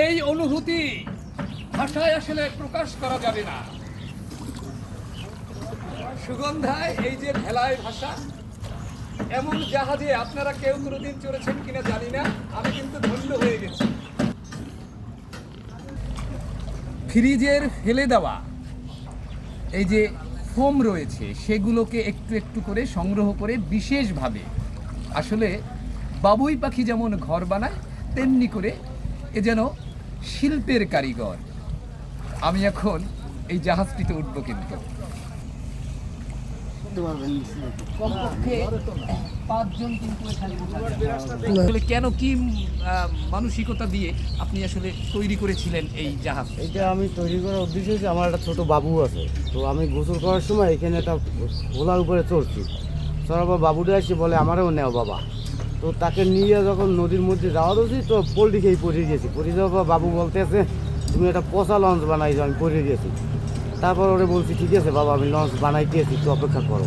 এই অনুভূতি ভাষায় আসলে প্রকাশ করা যাবে না। সুগন্ধায় এই যে ভেলায় ভাষা, এমন জাহাজে আপনারা কেউ কোনোদিন চড়েছেন কিনা জানি না, আমি কিন্তু ধন্য হয়ে গেছি। ফ্রিজের ফেলে দেওয়া এই যে ফোম রয়েছে সেগুলোকে একটু একটু করে সংগ্রহ করে বিশেষভাবে, আসলে বাবুই পাখি যেমন ঘর বানায় তেমনি করে এ যেন শিল্পের কারিগর। আমি এখন এই জাহাজটিতে উঠবো, কিন্তু কমপক্ষে 5 জন কিন্তু এখানে আসলে কেন কি মানসিকতা দিয়ে আপনি আসলে তৈরি করেছিলেন এই জাহাজ? এটা আমি তৈরি করার উদ্দেশ্য হচ্ছে, আমার একটা ছোট বাবু আছে, তো আমি গোসল করার সময় এখানে একটা ভোলার উপরে চড়ছি, চড়ার পর বাবুটা এসে বলে আমারও নেও বাবা। তো তাকে নিয়ে যখন নদীর মধ্যে যাওয়া দিয়েছি, তো পোল্ট্রি খেয়ে পড়ে গেছি। পড়ে যাওয়ার পর বাবু বলতেছে তুমি একটা পচা লঞ্চ বানাইছো, আমি পড়ে গেছি। তারপর ওরে বলছি ঠিক আছে বাবা, আমি লঞ্চ বানাই দিয়েছি, একটু অপেক্ষা করো।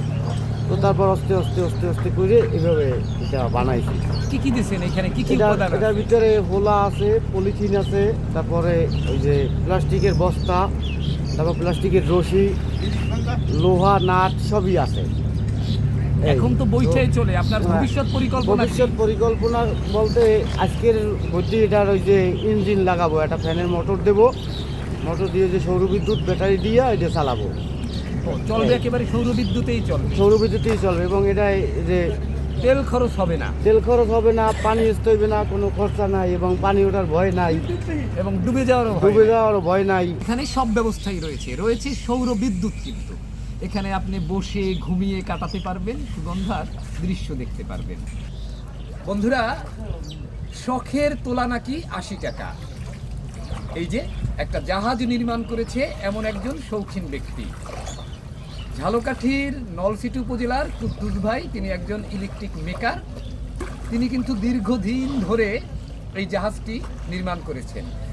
তো তারপর আস্তে আস্তে আস্তে আস্তে করে এভাবে এটা বানাইছি। কি কি দিয়েছেন এখানে, কি কি উপাদান? এটার ভিতরে হোলা আছে, পলিথিন আছে, তারপরে ওই যে প্লাস্টিকের বস্তা, তারপর প্লাস্টিকের রশি, লোহা, নাট সবই আছে। এখন তো বইটাই চলে, আপনার ভবিষ্যৎ পরিকল্পনা? ভবিষ্যৎ পরিকল্পনা বলতে আজকের মধ্যে এটার ওই যে ইঞ্জিন লাগাবো, একটা ফ্যানের মোটর দেবো, মোটর দিয়ে যে সৌরবিদ্যুৎ ব্যাটারি দিয়ে এটা চালাবো। চলবে একেবারে সৌরবিদ্যুতেই চলবে? সৌরবিদ্যুতেই চলবে, এবং এটা যে তেল খরচ হবে না? তেল খরচ হবে না, পানি আসতে হবে না, কোনো খরচা নাই, এবং পানি ওঠার ভয় নাই, এবং ডুবে যাওয়ারও ভয় নাই। এখানে সব ব্যবস্থাই রয়েছে, রয়েছে সৌরবিদ্যুৎ। কিন্তু এখানে আপনি বসে ঘুমিয়ে কাটাতে পারবেন, সুগন্ধার দৃশ্য দেখতে পারবেন। বন্ধুরা, শখের তোলা নাকি 80 টাকা। এই যে একটা জাহাজ নির্মাণ করেছে এমন একজন শৌখিন ব্যক্তি, ঝালকাঠির নলছিটি উপজেলার কুদ্দুস ভাই, তিনি একজন ইলেকট্রিক মেকার। তিনি কিন্তু দীর্ঘদিন ধরে এই জাহাজটি নির্মাণ করেছেন।